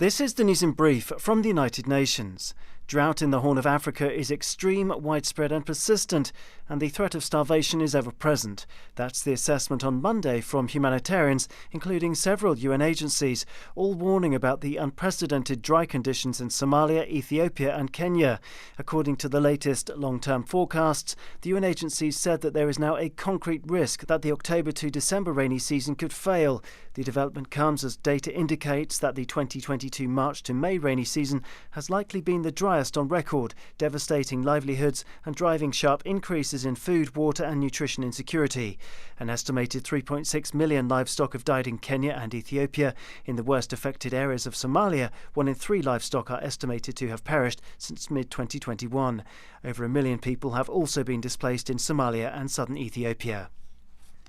This is the news in brief from the United Nations. Drought in the Horn of Africa is extreme, widespread and persistent, and the threat of starvation is ever present. That's the assessment on Monday from humanitarians, including several UN agencies, all warning about the unprecedented dry conditions in Somalia, Ethiopia and Kenya. According to the latest long-term forecasts, the UN agencies said that there is now a concrete risk that the October to December rainy season could fail. The development comes as data indicates that the 2022 March to May rainy season has likely been the driest on record, devastating livelihoods and driving sharp increases in food, water and nutrition insecurity. An estimated 3.6 million livestock have died in Kenya and Ethiopia. In the worst affected areas of Somalia, 1 in 3 livestock are estimated to have perished since mid-2021. Over 1 million people have also been displaced in Somalia and southern Ethiopia.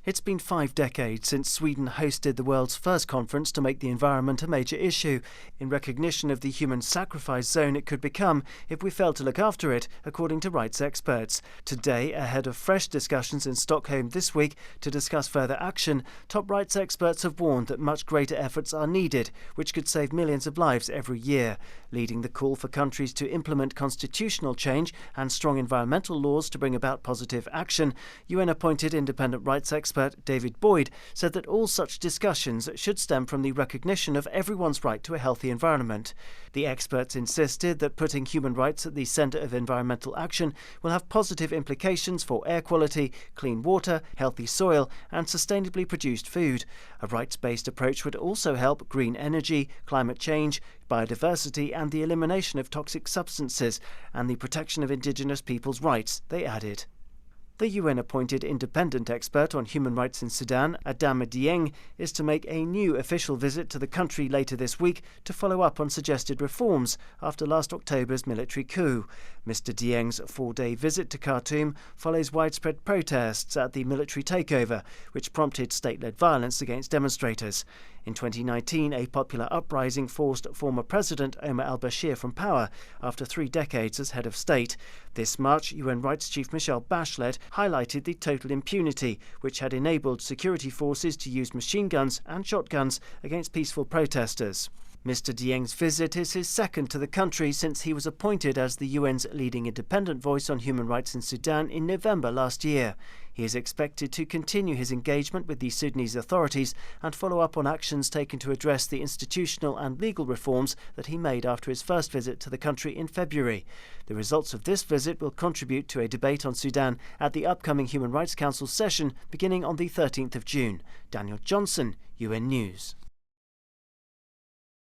It's been 5 decades since Sweden hosted the world's first conference to make the environment a major issue, in recognition of the human sacrifice zone it could become if we failed to look after it, according to rights experts. Today, ahead of fresh discussions in Stockholm this week to discuss further action, top rights experts have warned that much greater efforts are needed, which could save millions of lives every year, leading the call for countries to implement constitutional change and strong environmental laws to bring about positive action. UN-appointed independent rights expert David Boyd said that all such discussions should stem from the recognition of everyone's right to a healthy environment. The experts insisted that putting human rights at the centre of environmental action will have positive implications for air quality, clean water, healthy soil and sustainably produced food. A rights-based approach would also help green energy, climate change, biodiversity and the elimination of toxic substances and the protection of indigenous people's rights, they added. The UN-appointed independent expert on human rights in Sudan, Adama Dieng, is to make a new official visit to the country later this week to follow up on suggested reforms after last October's military coup. Mr. Dieng's 4-day visit to Khartoum follows widespread protests at the military takeover, which prompted state-led violence against demonstrators. In 2019, a popular uprising forced former President Omar al-Bashir from power after 3 decades as head of state. This March, UN Rights Chief Michelle Bachelet highlighted the total impunity which had enabled security forces to use machine guns and shotguns against peaceful protesters. Mr. Dieng's visit is his second to the country since he was appointed as the UN's leading independent voice on human rights in Sudan in November last year. He is expected to continue his engagement with the Sudanese authorities and follow up on actions taken to address the institutional and legal reforms that he made after his first visit to the country in February. The results of this visit will contribute to a debate on Sudan at the upcoming Human Rights Council session beginning on the 13th of June. Daniel Johnson, UN News.